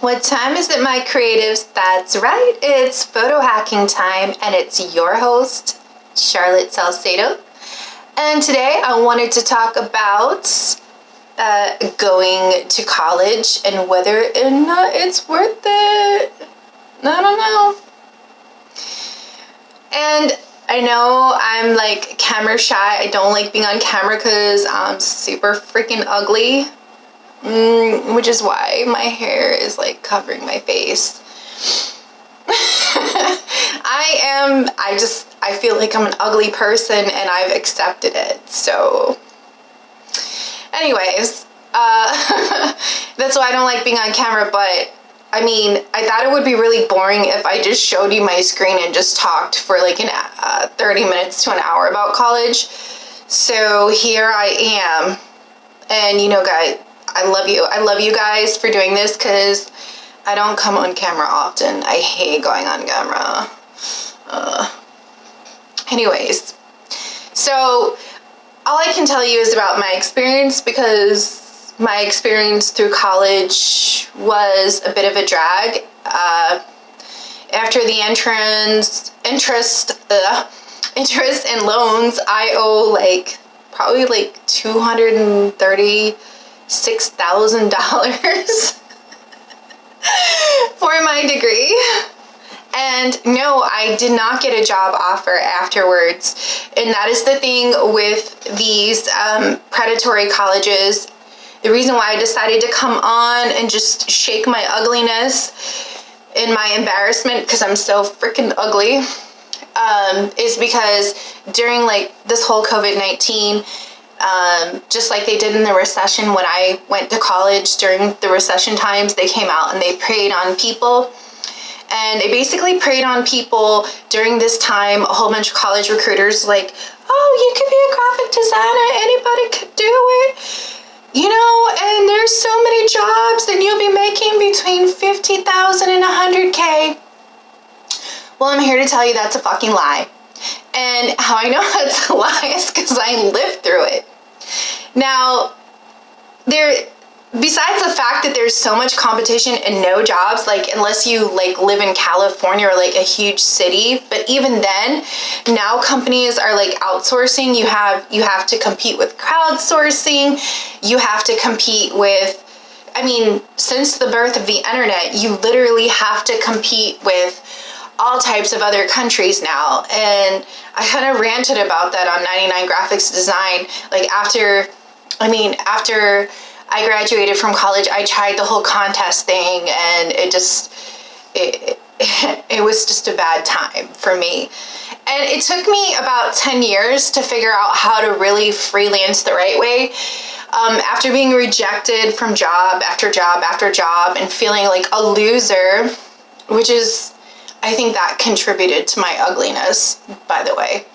What time is it, my creatives? That's right, it's photo hacking time, and it's your host, Charlotte Salcedo. And today I wanted to talk about going to college and whether or not it's worth it. I don't know. And I know I'm like camera shy. I don't like being on camera because I'm super freaking ugly. Which is why my hair is like covering my face. I feel like I'm an ugly person and I've accepted it. So anyways, that's why I don't like being on camera. But I mean, I thought it would be really boring if I just showed you my screen and just talked for like 30 minutes to an hour about college. So here I am. And you know, guys, I love you. I love you guys for doing this because I don't come on camera often. I hate going on camera. Anyways, so all I can tell you is about my experience, because my experience through college was a bit of a drag. After the interest and loans, I owe probably $236,000 for my degree. And no, I did not get a job offer afterwards. And that is the thing with these predatory colleges. The reason why I decided to come on and just shake my ugliness and my embarrassment, because I'm so freaking ugly, is because during this whole COVID-19, just like they did in the recession when I went to college during the recession times, they came out and they preyed on people. And they basically preyed on people during this time. A whole bunch of college recruiters like, oh, you could be a graphic designer, anybody could do it, and there's so many jobs and you'll be making between $50,000 and $100K. Well, I'm here to tell you that's a fucking lie. And how I know that's a lie is because I lived through it. Now, besides the fact that there's so much competition and no jobs, unless you live in California or a huge city, but even then, now companies are outsourcing. You have to compete with crowdsourcing. You have to compete with, since the birth of the internet, you literally have to compete with all types of other countries now. And I kind of ranted about that on 99 Graphics Design. After I graduated from college, I tried the whole contest thing, and it was just a bad time for me. And it took me about 10 years to figure out how to really freelance the right way. After being rejected from job after job after job and feeling like a loser, which is, I think that contributed to my ugliness, by the way.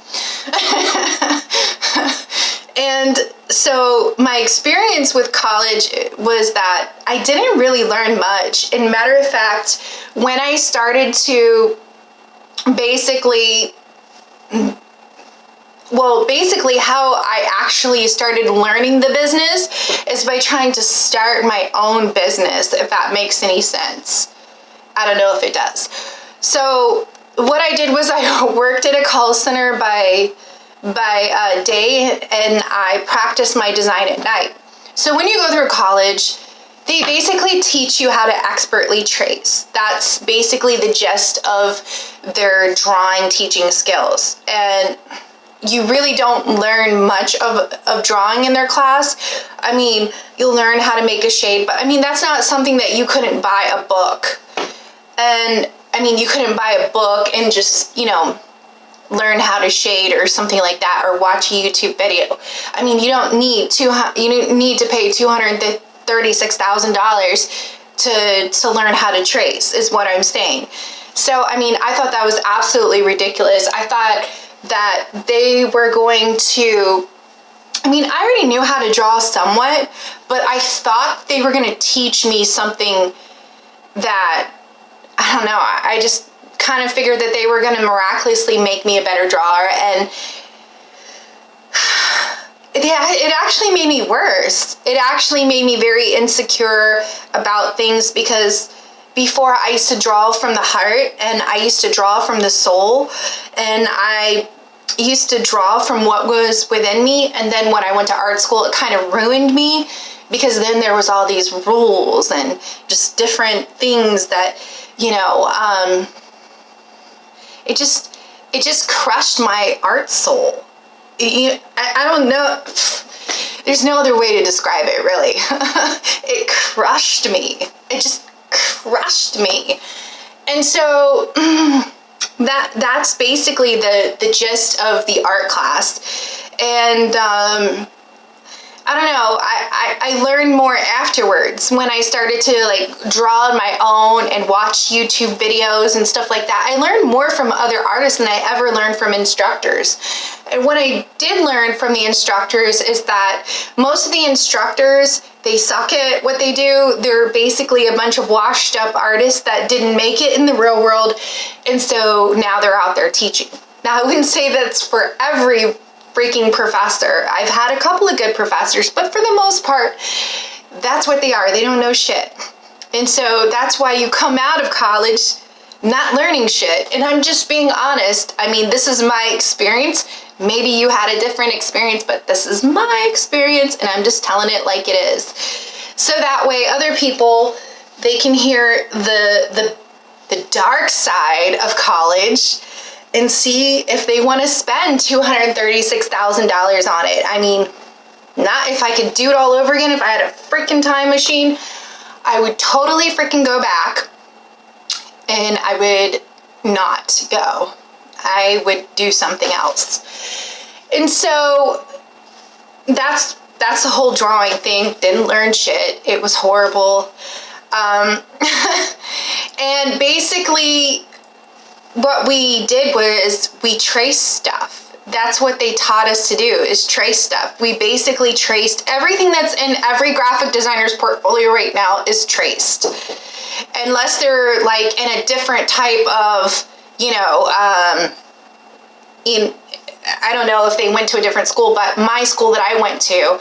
And so my experience with college was that I didn't really learn much. And matter of fact, when I started to basically how I actually started learning the business is by trying to start my own business, if that makes any sense. I don't know if it does. So what I did was I worked at a call center by day, and I practiced my design at night. So when you go through college, they basically teach you how to expertly trace. That's basically the gist of their drawing teaching skills. And you really don't learn much of drawing in their class. You'll learn how to make a shade, but that's not something that you couldn't buy a book. And you couldn't buy a book and just, learn how to shade or something like that, or watch a YouTube video. You don't need to pay $236,000 to learn how to trace, is what I'm saying. So, I thought that was absolutely ridiculous. I thought that they were going to, I already knew how to draw somewhat, but I thought they were going to teach me something that, I don't know, I just kind of figured that they were going to miraculously make me a better drawer, and it actually made me worse. It actually made me very insecure about things, because before I used to draw from the heart, and I used to draw from the soul, and I used to draw from what was within me. And then when I went to art school, it kind of ruined me, because then there was all these rules and just different things that, you know, it just crushed my art soul. I don't know. There's no other way to describe it, really. It crushed me. It just crushed me. And so that's basically the gist of the art class. And I don't know, I learned more afterwards when I started to like draw on my own and watch YouTube videos and stuff like that. I learned more from other artists than I ever learned from instructors. And what I did learn from the instructors is that most of the instructors, they suck at what they do. They're basically a bunch of washed up artists that didn't make it in the real world. And so now they're out there teaching. Now, I wouldn't say that's for every freaking professor. I've had a couple of good professors, but for the most part, that's what they are. They don't know shit. And so that's why you come out of college not learning shit. And I'm just being honest. I mean, this is my experience. Maybe you had a different experience, but this is my experience, and I'm just telling it like it is. So that way other people, they can hear the dark side of college and see if they want to spend $236,000 on it. I mean, not if I could do it all over again. If I had a freaking time machine, I would totally freaking go back, and I would not go. I would do something else. And so that's the whole drawing thing. Didn't learn shit. It was horrible. And basically what we did was we traced stuff. That's what they taught us to do, is trace stuff. We basically traced everything that's in every graphic designer's portfolio right now is traced. Unless they're like in a different type of, you know, I don't know if they went to a different school, but my school that I went to,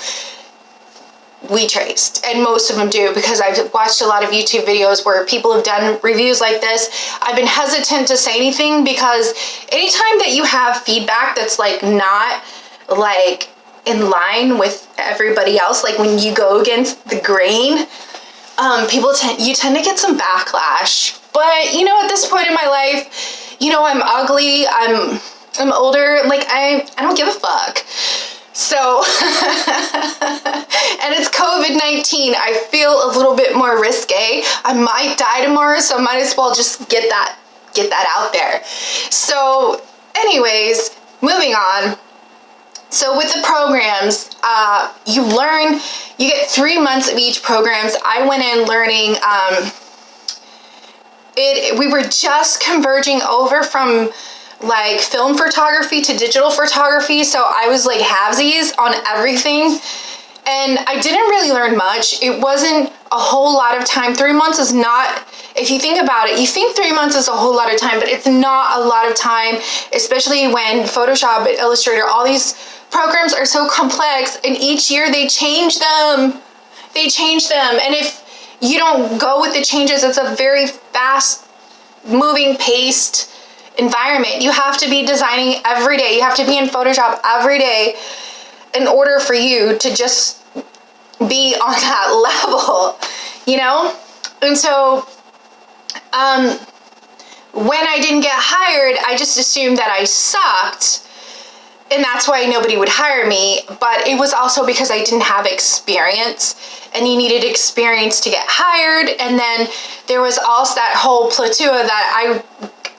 we traced, and most of them do, because I've watched a lot of YouTube videos where people have done reviews like this. I've been hesitant to say anything, because anytime that you have feedback that's like not like in line with everybody else, like when you go against the grain, you tend to get some backlash. But you know, at this point in my life, you know, I'm ugly, I'm older, like I don't give a fuck. So, and it's COVID-19. I feel a little bit more risque. I might die tomorrow, so I might as well just get that out there. So anyways, moving on. So with the programs, you get 3 months of each programs. I went in learning, we were just converging over from like film photography to digital photography. So I was like halvesies on everything. And I didn't really learn much. It wasn't a whole lot of time. 3 months is not, if you think about it, you think 3 months is a whole lot of time, but it's not a lot of time, especially when Photoshop, Illustrator, all these programs are so complex, and each year they change them. And if you don't go with the changes, it's a very fast moving paced environment. You have to be designing every day. You have to be in Photoshop every day in order for you to just be on that level, you know? And so when I didn't get hired, I just assumed that I sucked, and that's why nobody would hire me. But it was also because I didn't have experience, and you needed experience to get hired. And then there was also that whole plateau that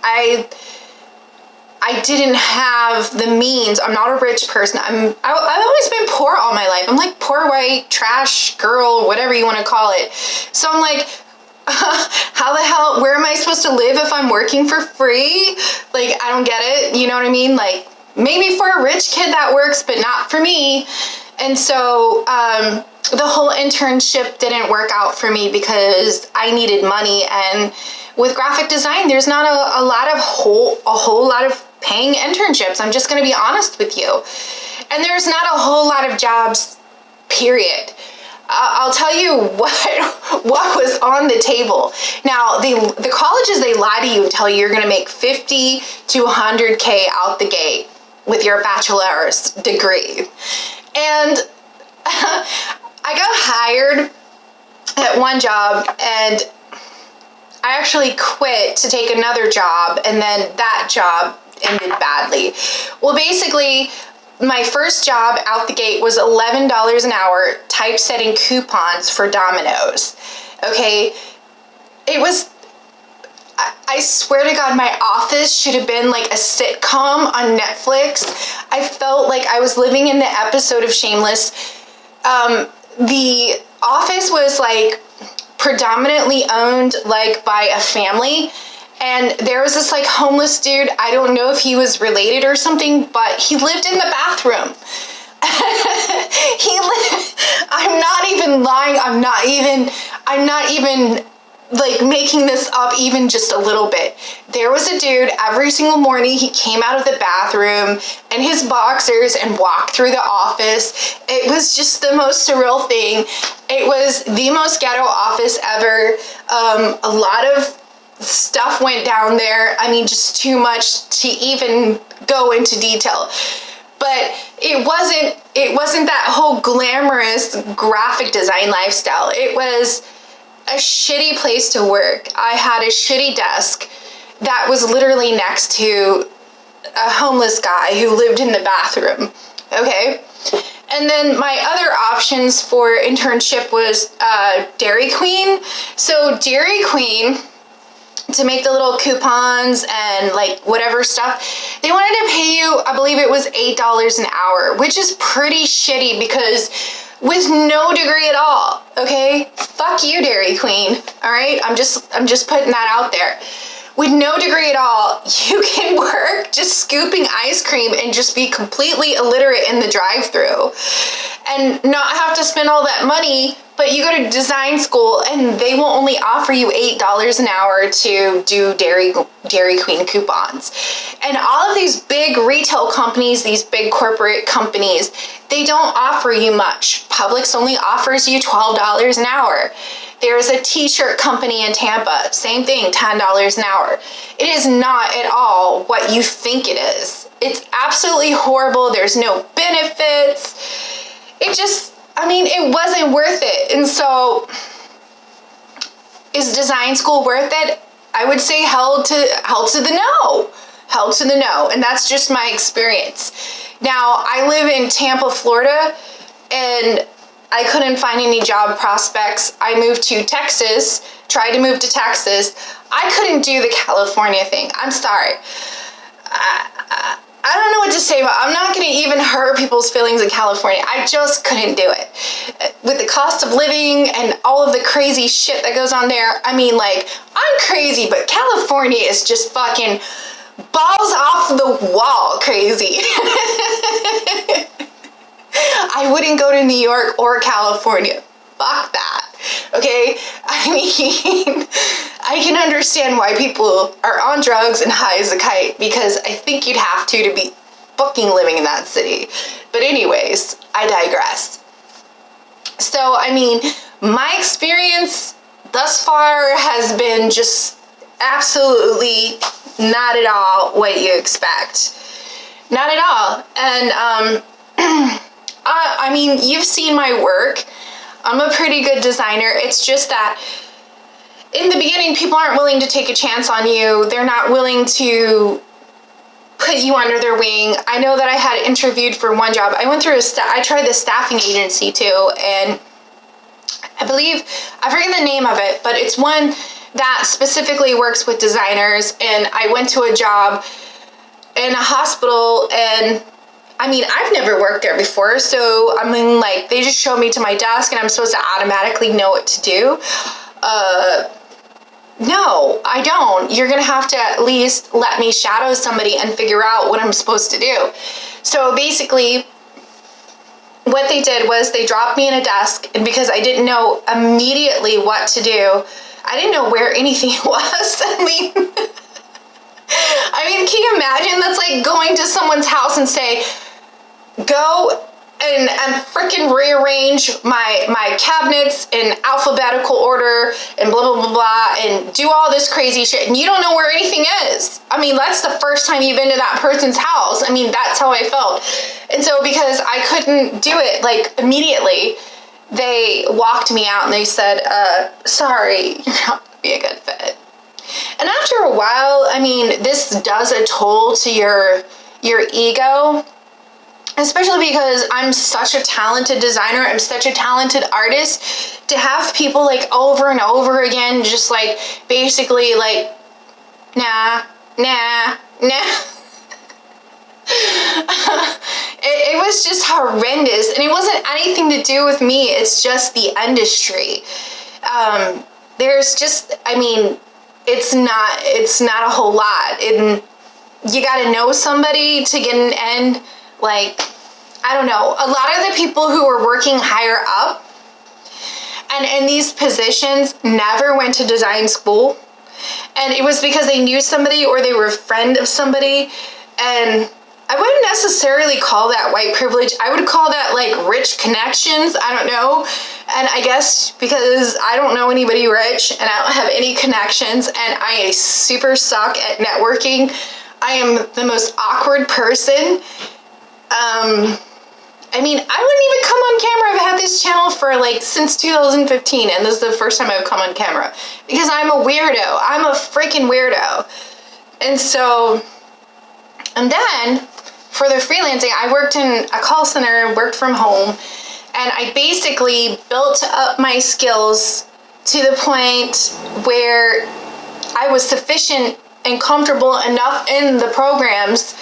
I didn't have the means. I'm not a rich person. I've always been poor all my life. I'm like poor white trash girl, whatever you want to call it. So I'm like, how the hell, where am I supposed to live if I'm working for free? Like, I don't get it. You know what I mean? Like, maybe for a rich kid that works, but not for me. And so the whole internship didn't work out for me because I needed money. And with graphic design, there's not a whole lot of paying internships. I'm just going to be honest with you. And there's not a whole lot of jobs, period. I'll tell you what was on the table. Now, the colleges, they lie to you and tell you you're going to make 50 to 100K out the gate with your bachelor's degree. And I got hired at one job, and I actually quit to take another job, and then that job ended badly. Well, basically, my first job out the gate was $11 an hour typesetting coupons for Domino's. Okay, it was, I swear to God, my office should have been like a sitcom on Netflix. I felt like I was living in the episode of Shameless. The office was like predominantly owned like by a family, and there was this like homeless dude. I don't know if he was related or something, but he lived in the bathroom. I'm not even lying. I'm not even like making this up even just a little bit. There was a dude every single morning. He came out of the bathroom in his boxers and walked through the office. It was just the most surreal thing. It was the most ghetto office ever. A lot of stuff went down there. I mean, just too much to even go into detail. But it wasn't that whole glamorous graphic design lifestyle. It was a shitty place to work. I had a shitty desk that was literally next to a homeless guy who lived in the bathroom. Okay? And then my other options for internship was Dairy Queen. So Dairy Queen, to make the little coupons and like whatever stuff, they wanted to pay you, I believe it was $8 an hour, which is pretty shitty because with no degree at all, okay? Fuck you, Dairy Queen, all right? I'm just putting that out there. With no degree at all, you can work just scooping ice cream and just be completely illiterate in the drive-thru and not have to spend all that money, but you go to design school and they will only offer you $8 an hour to do Dairy Queen coupons. And all of these big retail companies, these big corporate companies, they don't offer you much. Publix only offers you $12 an hour. There's a t-shirt company in Tampa, same thing, $10 an hour. It is not at all what you think it is. It's absolutely horrible. There's no benefits. It wasn't worth it. And so, is design school worth it? I would say held to the no. And that's just my experience. Now, I live in Tampa, Florida, and I couldn't find any job prospects. I moved to Texas, tried to move to Texas. I couldn't do the California thing. I'm sorry. I don't know what to say, but I'm not going to even hurt people's feelings in California. I just couldn't do it. With the cost of living and all of the crazy shit that goes on there, I'm crazy, but California is just fucking balls off the wall crazy. I wouldn't go to New York or California. Fuck that. Okay? I can understand why people are on drugs and high as a kite, because I think you'd have to be fucking living in that city. But anyways, I digress. So, my experience thus far has been just absolutely not at all what you expect. Not at all. And, you've seen my work. I'm a pretty good designer. It's just that in the beginning, people aren't willing to take a chance on you. They're not willing to put you under their wing. I know that I had interviewed for one job. I went through I tried the staffing agency too, and I forget the name of it, but it's one that specifically works with designers. And I went to a job in a hospital, and I've never worked there before, so they just showed me to my desk and I'm supposed to automatically know what to do. No, I don't. You're gonna have to at least let me shadow somebody and figure out what I'm supposed to do. So basically, what they did was they dropped me in a desk, and because I didn't know immediately what to do, I didn't know where anything was. Can you imagine? That's like going to someone's house and say, go and freaking rearrange my cabinets in alphabetical order and blah, blah, blah, blah, and do all this crazy shit. And you don't know where anything is. I mean, that's the first time you've been to that person's house. I mean, that's how I felt. And so because I couldn't do it like immediately, they walked me out and they said, sorry, you're not gonna be a good fit. And after a while, I mean, this does a toll to your ego, especially because I'm such a talented designer, I'm such a talented artist, to have people like over and over again, just like basically like, nah. It was just horrendous, and it wasn't anything to do with me, it's just the industry. There's just, I mean, it's not a whole lot, and you gotta know somebody to get an end. Like, I don't know, a lot of the people who were working higher up and in these positions never went to design school. And it was because they knew somebody or they were a friend of somebody. And I wouldn't necessarily call that white privilege. I would call that like rich connections. I don't know. And I guess because I don't know anybody rich and I don't have any connections and I super suck at networking, I am the most awkward person. I mean, I wouldn't even come on camera. I've had this channel for like since 2015, and this is the first time I've come on camera because I'm a weirdo. I'm a freaking weirdo. And so, and then for the freelancing, I worked in a call center, worked from home, and I basically built up my skills to the point where I was sufficient and comfortable enough in the programs.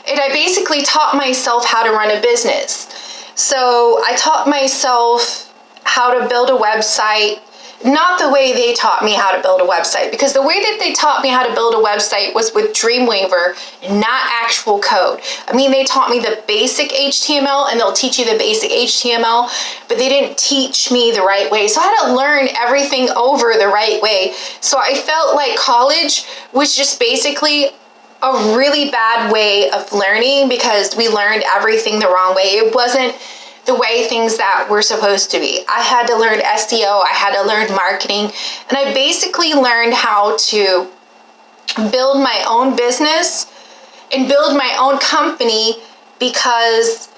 And I basically taught myself how to run a business. So I taught myself how to build a website, not the way they taught me how to build a website, because the way that they taught me how to build a website was with Dreamweaver, not actual code. I mean, they taught me the basic HTML, and they'll teach you the basic HTML, but they didn't teach me the right way. So I had to learn everything over the right way. So I felt like college was just basically a really bad way of learning because we learned everything the wrong way. It wasn't the way things that were supposed to be. I had to learn SEO, I had to learn marketing, and I basically learned how to build my own business and build my own company because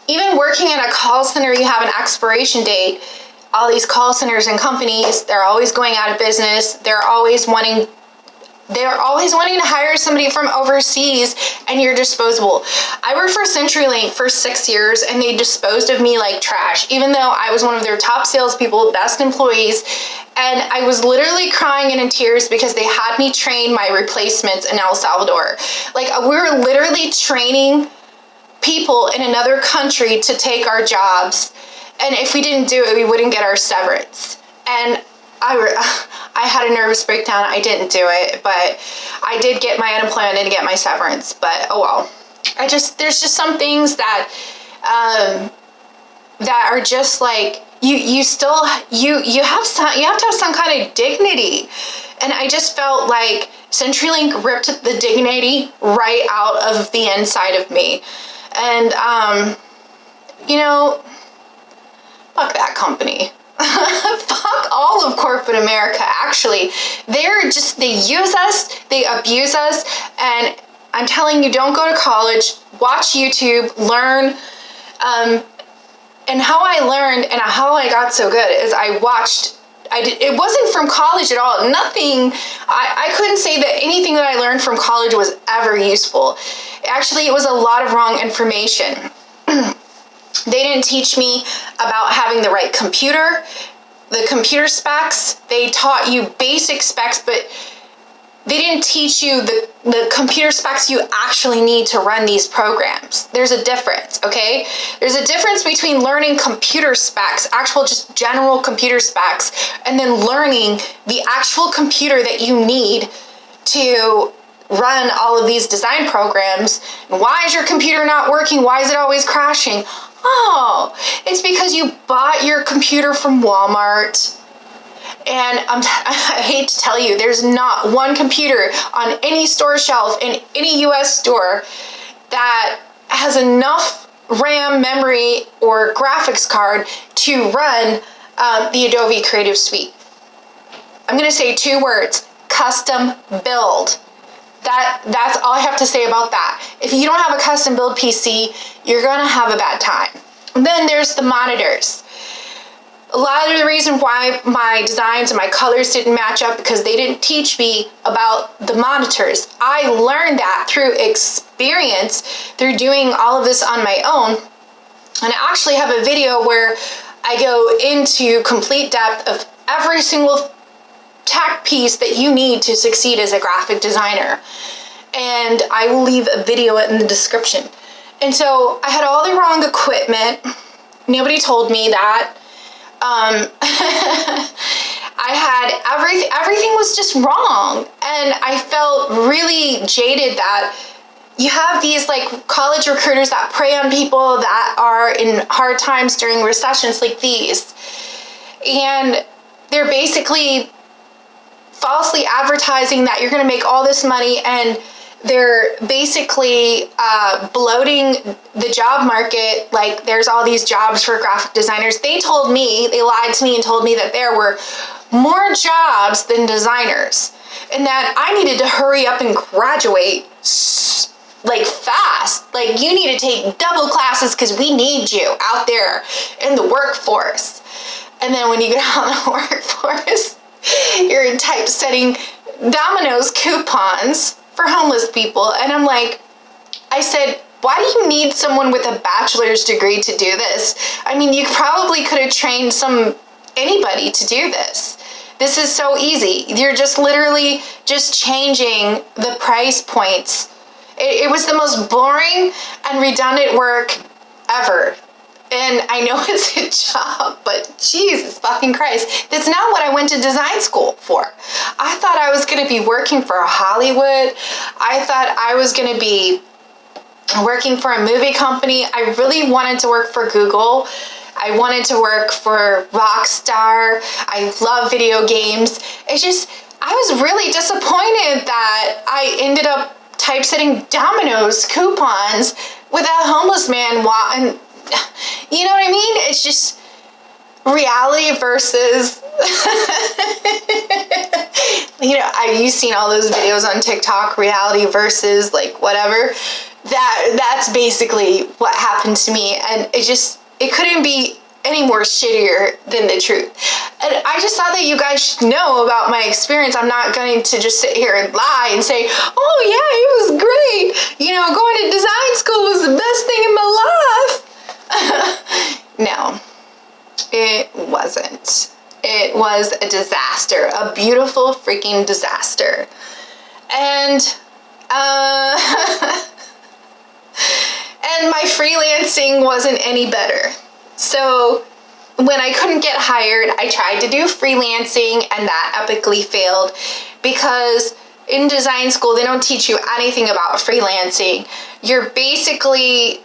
even working in a call center, you have an expiration date. All these call centers and companies, they're always going out of business. They're always wanting to hire somebody from overseas, and you're disposable. I worked for CenturyLink for 6 years, and they disposed of me like trash, even though I was one of their top salespeople, best employees, and I was literally crying and in tears because they had me train my replacements in El Salvador. Like, we were literally training people in another country to take our jobs, and if we didn't do it, we wouldn't get our severance. And I had a nervous breakdown. I didn't do it, but I did get my unemployment, I didn't get my severance, but oh well. There's just some things that that are just like, you have to have some kind of dignity. And I just felt like CenturyLink ripped the dignity right out of the inside of me. And you know, fuck that company. Fuck all of corporate America, actually. They use us, they abuse us, and I'm telling you, don't go to college, watch YouTube, learn. And how I learned and how I got so good is it wasn't from college at all. Nothing, I couldn't say that anything that I learned from college was ever useful. Actually, it was a lot of wrong information. They didn't teach me about having the right computer, the computer specs. They taught you basic specs, but they didn't teach you the computer specs you actually need to run these programs. There's a difference, okay? There's a difference between learning computer specs, actual just general computer specs, and then learning the actual computer that you need to run all of these design programs. Why is your computer not working? Why is it always crashing? Oh, it's because you bought your computer from Walmart. And I hate to tell you, there's not one computer on any store shelf in any US store that has enough RAM memory or graphics card to run the Adobe Creative Suite. I'm going to say 2 words: custom build. That's all I have to say about that. If you don't have a custom build PC, you're going to have a bad time. And then there's the monitors. A lot of the reason why my designs and my colors didn't match up because they didn't teach me about the monitors. I learned that through experience, through doing all of this on my own. And I actually have a video where I go into complete depth of every single tech piece that you need to succeed as a graphic designer. And I will leave a video in the description. And so I had all the wrong equipment. Nobody told me that. I had everything was just wrong. And I felt really jaded that you have these like college recruiters that prey on people that are in hard times during recessions like these. And they're basically falsely advertising that you're going to make all this money, and they're basically bloating the job market like there's all these jobs for graphic designers. They lied to me and told me that there were more jobs than designers, and that I needed to hurry up and graduate like fast. Like, you need to take double classes because we need you out there in the workforce. And then when you get out in the workforce, you're typesetting Domino's coupons for homeless people. And I'm like, I said, why do you need someone with a bachelor's degree to do this? I mean, you probably could have trained anybody to do this. This is so easy. You're just literally just changing the price points. It was the most boring and redundant work ever. And I know it's a job, but Jesus fucking Christ, that's not what I went to design school for. I thought I was going to be working for Hollywood. I thought I was going to be working for a movie company. I really wanted to work for Google. I wanted to work for Rockstar. I love video games. I was really disappointed that I ended up typesetting Domino's coupons with a homeless man and you know what I mean? It's just reality versus, you've seen all those videos on TikTok, reality versus like whatever. That's basically what happened to me. And it couldn't be any more shittier than the truth. And I just thought that you guys should know about my experience. I'm not going to just sit here and lie and say, oh yeah, it was great. Going to design school was the best thing in my life. No, it wasn't. It was a disaster, a beautiful freaking disaster. And and my freelancing wasn't any better. So when I couldn't get hired, I tried to do freelancing, and that epically failed because in design school, they don't teach you anything about freelancing. You're basically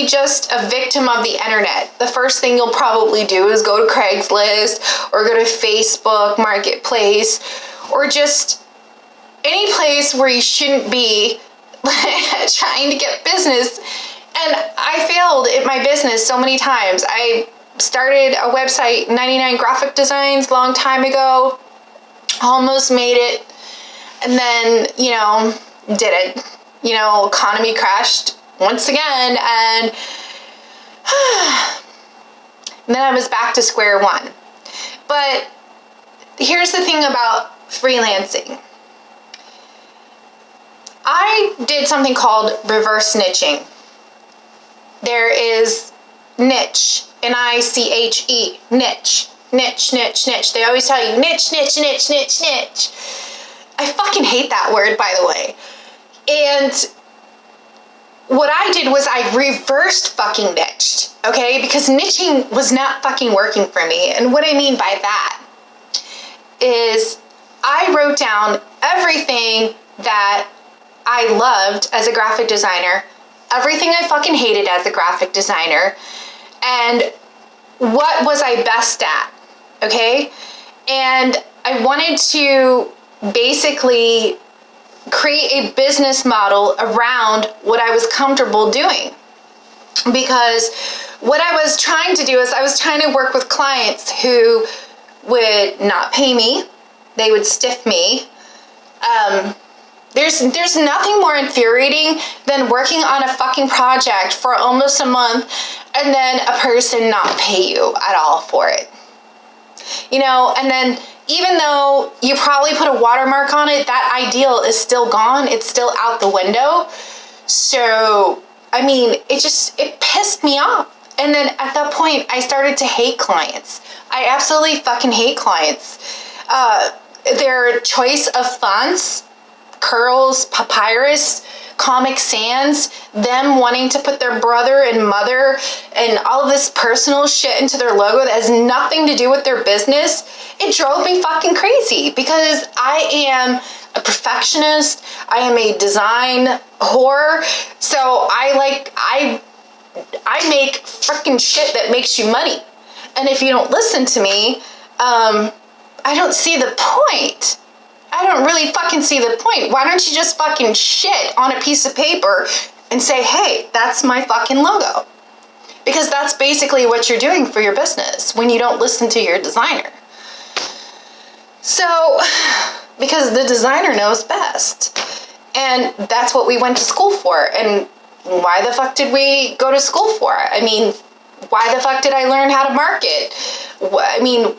just a victim of the internet. The first thing you'll probably do is go to Craigslist or go to Facebook Marketplace or just any place where you shouldn't be trying to get business. And I failed at my business so many times. I started a website, 99 Graphic Designs, long time ago. Almost made it. And then, didn't. Economy crashed once again. And then I was back to square one. But here's the thing about freelancing. I did something called reverse niching. There is niche, N-I-C-H-E, niche, niche, niche, niche. They always tell you niche, niche, niche, niche, niche. I fucking hate that word, by the way. And what I did was I reversed fucking niched, okay? Because niching was not fucking working for me. And what I mean by that is I wrote down everything that I loved as a graphic designer, everything I fucking hated as a graphic designer, and what was I best at, okay? And I wanted to basically create a business model around what I was comfortable doing. Because what I was trying to do is I was trying to work with clients who would not pay me. They would stiff me. There's nothing more infuriating than working on a fucking project for almost a month and then a person not pay you at all for it. You know, and then even though you probably put a watermark on it, that ideal is still gone. It's still out the window. So, I mean, it pissed me off. And then at that point, I started to hate clients. I absolutely fucking hate clients. Their choice of fonts, curls, papyrus, Comic Sans, them wanting to put their brother and mother and all of this personal shit into their logo that has nothing to do with their business, it drove me fucking crazy because I am a perfectionist. I am a design whore. So I make freaking shit that makes you money. And if you don't listen to me, I don't see the point. I don't really fucking see the point. Why don't you just fucking shit on a piece of paper and say, hey, that's my fucking logo? Because that's basically what you're doing for your business when you don't listen to your designer. So, because the designer knows best. And that's what we went to school for. And why the fuck did we go to school for? I mean, why the fuck did I learn how to market? I mean,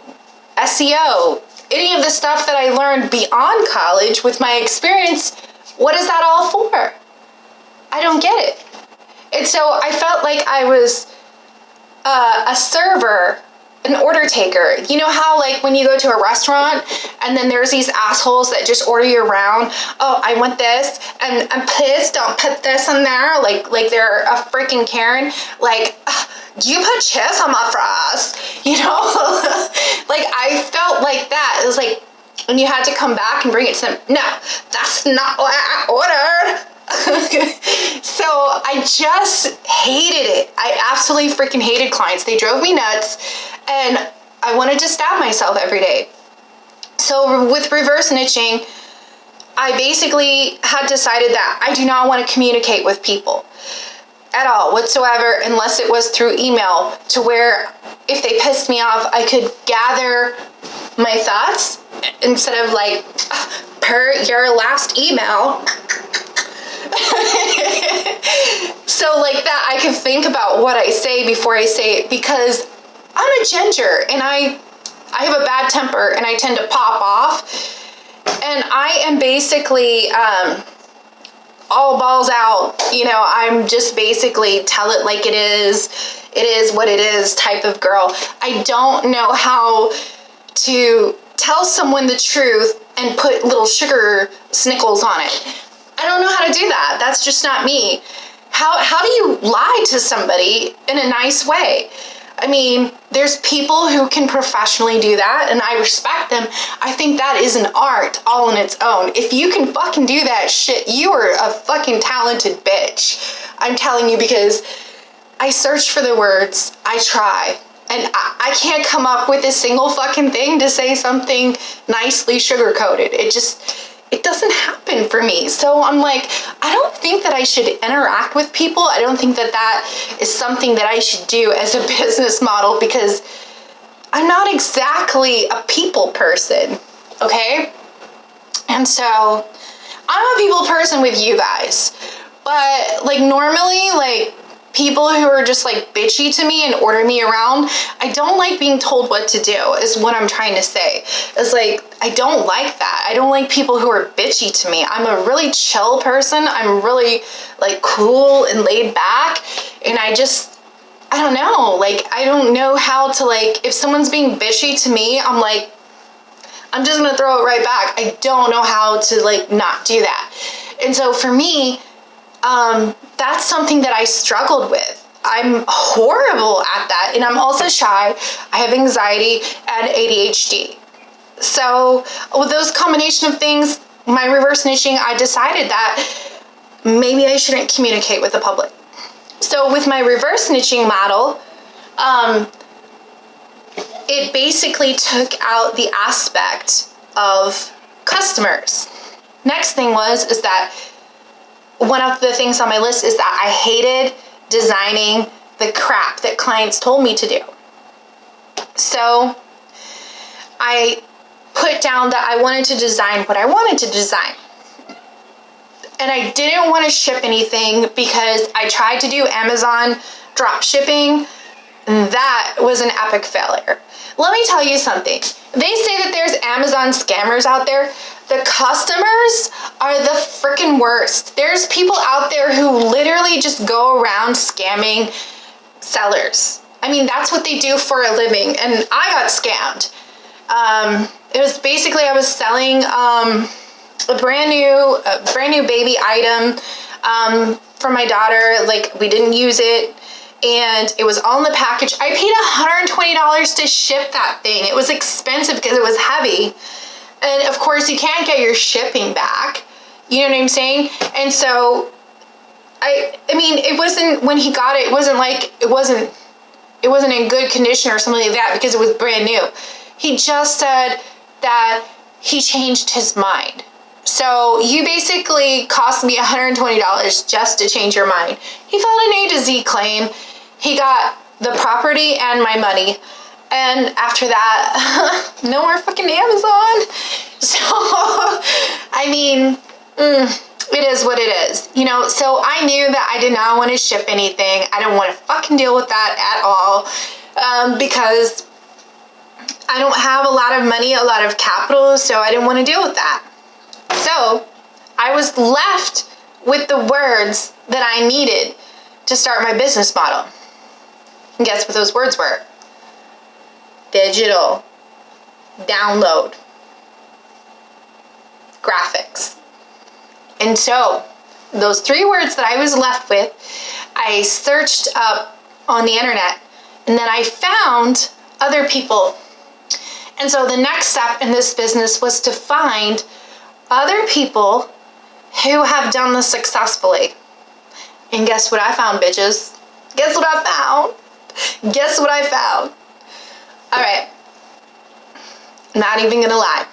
SEO, any of the stuff that I learned beyond college with my experience, what is that all for? I don't get it. And so I felt like I was a server, an order taker. You know how like when you go to a restaurant and then there's these assholes that just order you around, oh, I want this, and please don't put this in there, like they're a freaking Karen, like, you put cheese on my fries, you know? Like, I felt like that. It was like, and you had to come back and bring it to them. No, that's not what I ordered. So I just hated it. I absolutely freaking hated clients. They drove me nuts, and I wanted to stab myself every day. So with reverse niching, I basically had decided that I do not want to communicate with people at all whatsoever unless it was through email, to where if they pissed me off, I could gather my thoughts instead of like, per your last email. So like that, I can think about what I say before I say it, because I'm a ginger and I have a bad temper and I tend to pop off, and I am basically all balls out, you know. I'm just basically tell it like it is what it is type of girl. I don't know how to tell someone the truth and put little sugar snickles on it. I don't know how to do that. That's just not me. How do you lie to somebody in a nice way? I mean, there's people who can professionally do that, and I respect them. I think that is an art all on its own. If you can fucking do that shit, you are a fucking talented bitch. I'm telling you, because I search for the words, I try, and I can't come up with a single fucking thing to say something nicely sugar-coated. It doesn't happen for me. So I'm like, I don't think that I should interact with people. I don't think that that is something that I should do as a business model, because I'm not exactly a people person, okay? And so I'm a people person with you guys. But like normally, like people who are just like bitchy to me and order me around, I don't like being told what to do, is what I'm trying to say. It's like, I don't like that. I don't like people who are bitchy to me. I'm a really chill person. I'm really like cool and laid back. And I don't know. Like, I don't know how to, like, if someone's being bitchy to me, I'm like, I'm just gonna throw it right back. I don't know how to like not do that. And so for me, that's something that I struggled with. I'm horrible at that. And I'm also shy. I have anxiety and ADHD. So with those combination of things, my reverse niching, I decided that maybe I shouldn't communicate with the public. So with my reverse niching model, it basically took out the aspect of customers. Next thing is that one of the things on my list is that I hated designing the crap that clients told me to do. So I put down that I wanted to design what I wanted to design. And I didn't want to ship anything because I tried to do Amazon drop shipping. And that was an epic failure. Let me tell you something. They say that there's Amazon scammers out there. The customers are the freaking worst. There's people out there who literally just go around scamming sellers. I mean, that's what they do for a living. And I got scammed. It was basically, I was selling a brand new baby item for my daughter. Like, we didn't use it. And it was all in the package. I paid $120 to ship that thing. It was expensive because it was heavy. And of course you can't get your shipping back. You know what I'm saying? And so I mean, it wasn't, when he got it, it wasn't in good condition or something like that because it was brand new. He just said that he changed his mind. So you basically cost me $120 just to change your mind. He filed an A to Z claim. He got the property and my money. And after that, no more fucking Amazon. So, I mean, it is what it is. You know, so I knew that I did not want to ship anything. I didn't want to fucking deal with that at all. Because I don't have a lot of money, a lot of capital, so I didn't want to deal with that. So I was left with the words that I needed to start my business model. And guess what those words were? Digital, download, graphics. And so those 3 words that I was left with, I searched up on the internet, and then I found other people. And so the next step in this business was to find other people who have done this successfully. And guess what I found, bitches? Guess what I found? Guess what I found? All right. Not even gonna lie.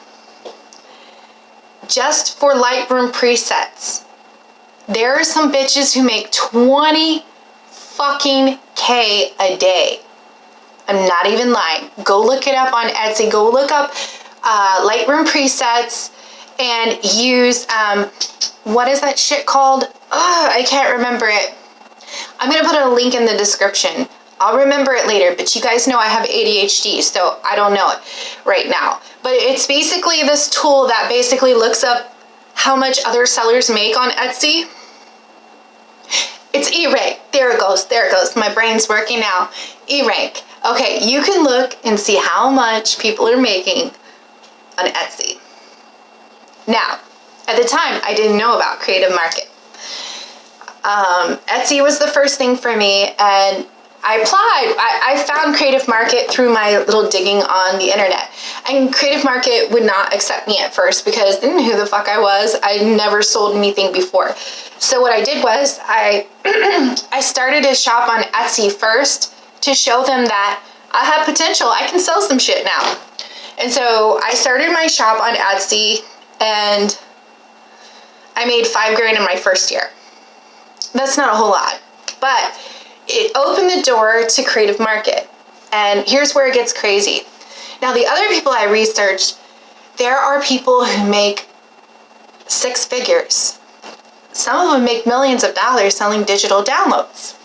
Just for Lightroom presets, there are some bitches who make 20 fucking K a day. I'm not even lying. Go look it up on Etsy. Go look up Lightroom presets and use, what is that shit called? I can't remember it. I'm gonna put a link in the description. I'll remember it later, but you guys know I have ADHD, so I don't know it right now. But it's basically this tool that basically looks up how much other sellers make on Etsy. It's E-Rank. There it goes. There it goes. My brain's working now. E-Rank. Okay, you can look and see how much people are making on Etsy. Now, at the time, I didn't know about Creative Market. Etsy was the first thing for me, and I applied. I found Creative Market through my little digging on the internet. And Creative Market would not accept me at first because they didn't know who the fuck I was. I never sold anything before. So what I did was I started a shop on Etsy first to show them that I have potential. I can sell some shit now. And so I started my shop on Etsy, and I made $5,000 in my first year. That's not a whole lot, but it opened the door to Creative Market. And here's where it gets crazy. Now, the other people I researched, there are people who make 6 figures. Some of them make millions of dollars selling digital downloads.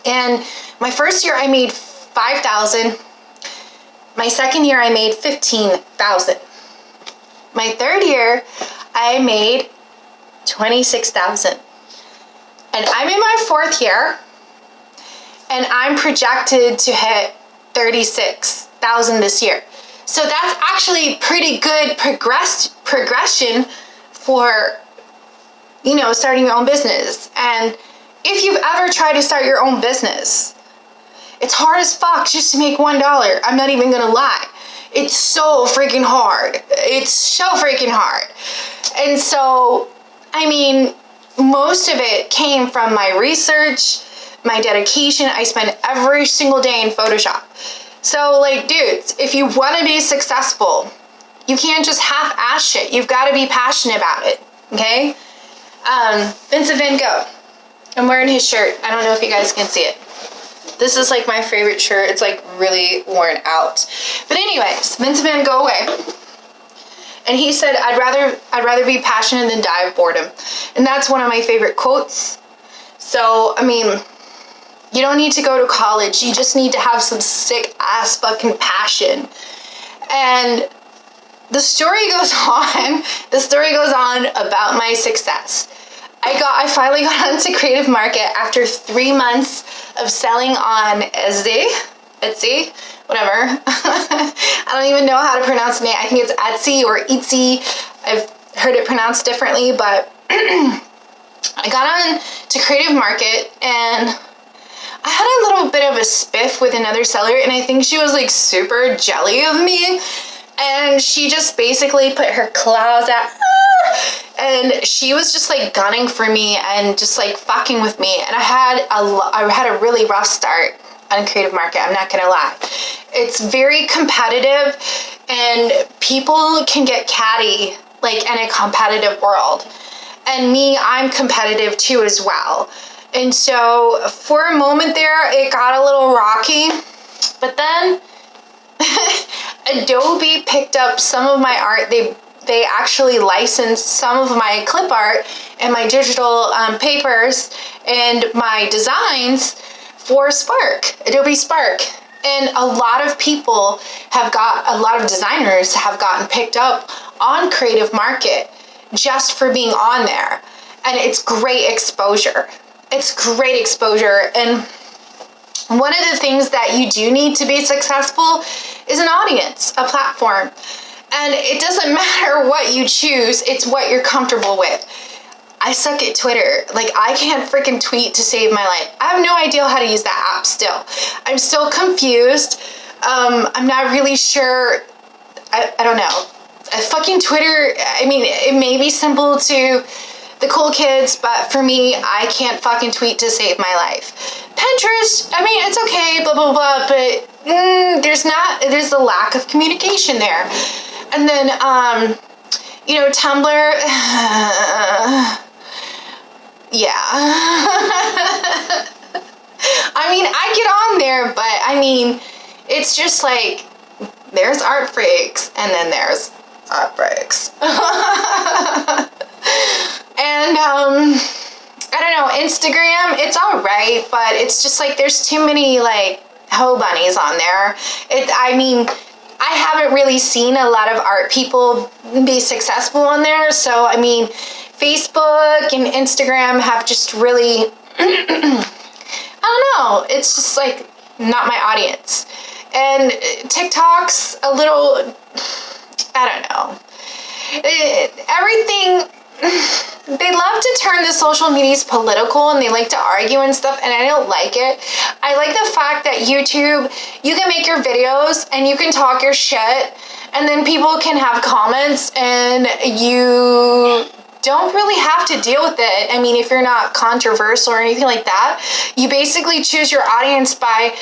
And my first year I made $5,000. My second year I made $15,000. My third year I made $26,000. And I'm in my 4th year, and I'm projected to hit $36,000 this year. So that's actually pretty good progression for, you know, starting your own business. And if you've ever tried to start your own business, it's hard as fuck just to make $1. I'm not even gonna lie. It's so freaking hard. It's so freaking hard. And so, I mean, most of it came from my research, my dedication. I spend every single day in Photoshop. So, like, dudes, if you want to be successful, You can't just half-ass shit. You've got to be passionate about it, okay? Vincent van Gogh. I'm wearing his shirt. I don't know if you guys can see it. This is like my favorite shirt. It's like really worn out. But anyways, Vincent van Gogh away. And he said, I'd rather be passionate than die of boredom. And that's one of my favorite quotes. So, I mean, you don't need to go to college. You just need to have some sick ass fucking passion. And the story goes on. The story goes on about my success. I finally got onto Creative Market after 3 months of selling on Etsy, whatever. I don't even know how to pronounce the name. I think it's Etsy or Etsy. I've heard it pronounced differently, but I got on to Creative Market, and I had a little bit of a spiff with another seller, and I think she was like super jelly of me, and she just basically put her claws out, and she was just like gunning for me and just like fucking with me. And I had a really rough start on Creative Market, I'm not gonna lie. It's very competitive, and people can get catty like in a competitive world. And me, I'm competitive too as well. And so for a moment there, it got a little rocky, but then Adobe picked up some of my art. They actually licensed some of my clip art and my digital papers and my designs for Spark, Adobe Spark. And a lot of designers have gotten picked up on Creative Market just for being on there. And it's great exposure. It's great exposure. And one of the things that you do need to be successful is an audience, a platform. And it doesn't matter what you choose, it's what you're comfortable with. I suck at Twitter. Like, I can't freaking tweet to save my life. I have no idea how to use that app still. I'm still confused. I'm not really sure. I don't know. Fucking Twitter, I mean, it may be simple to the cool kids, but for me, I can't fucking tweet to save my life. Pinterest, I mean, it's okay, blah, blah, blah, but there's a lack of communication there. And then, Tumblr, yeah. I mean, I get on there, but I mean, it's just like, there's art freaks, and then there's art breaks. And I don't know, Instagram, it's all right, but it's just like there's too many like hoe bunnies on there. I haven't really seen a lot of art people be successful on there. So I mean, Facebook and Instagram have just really I don't know, it's just like not my audience. And TikTok's a little, I don't know. Everything, they love to turn the social medias political, and they like to argue and stuff, and I don't like it. I like the fact that YouTube, you can make your videos and you can talk your shit, and then people can have comments, and you don't really have to deal with it. I mean, if you're not controversial or anything like that, you basically choose your audience by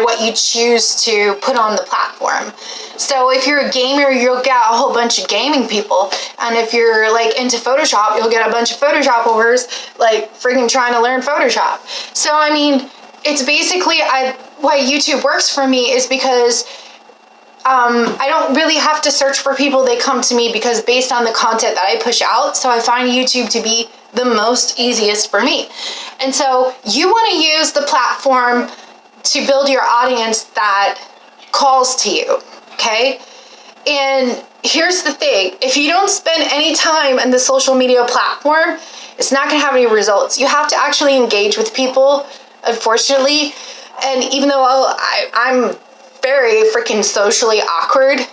what you choose to put on the platform. So if you're a gamer, you'll get a whole bunch of gaming people. And if you're like into Photoshop, you'll get a bunch of Photoshoppers like freaking trying to learn Photoshop. So I mean, it's basically why YouTube works for me is because I don't really have to search for people. They come to me because based on the content that I push out. So I find YouTube to be the most easiest for me. And so you want to use the platform to build your audience that calls to you, okay? And here's the thing. If you don't spend any time in the social media platform, it's not going to have any results. You have to actually engage with people, unfortunately. And even though I'm very freaking socially awkward,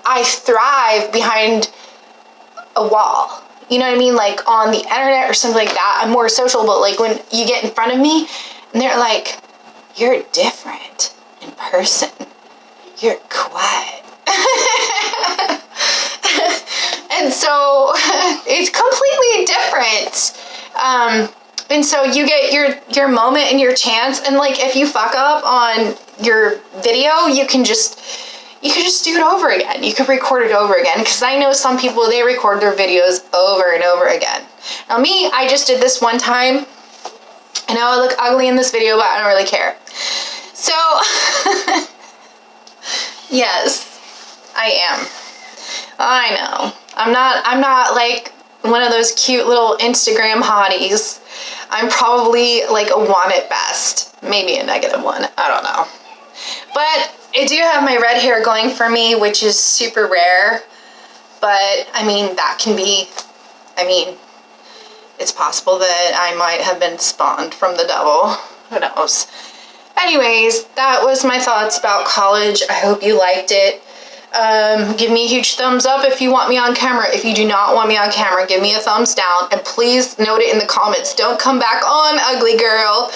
I thrive behind a wall. You know what I mean? Like on the internet or something like that, I'm more social, but like when you get in front of me and they're like, you're different in person. You're quiet. And so it's completely different. And so you get your moment and your chance, and like if you fuck up on your video, you can just do it over again. You could record it over again, because I know some people, they record their videos over and over again. Now me, I just did this one time. I know I look ugly in this video, but I don't really care. So yes, I am. I know. I'm not like one of those cute little Instagram hotties. I'm probably like a 1 at best, maybe a -1, I don't know. But I do have my red hair going for me, which is super rare. But I mean, that can be, I mean, it's possible that I might have been spawned from the devil. Who knows? Anyways, that was my thoughts about college. I hope you liked it. Give me a huge thumbs up if you want me on camera. If you do not want me on camera, give me a thumbs down. And please note it in the comments. Don't come back on, ugly girl.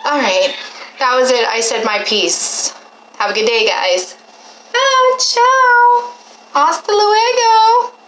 Alright, that was it. I said my piece. Have a good day, guys. Ciao. Hasta luego.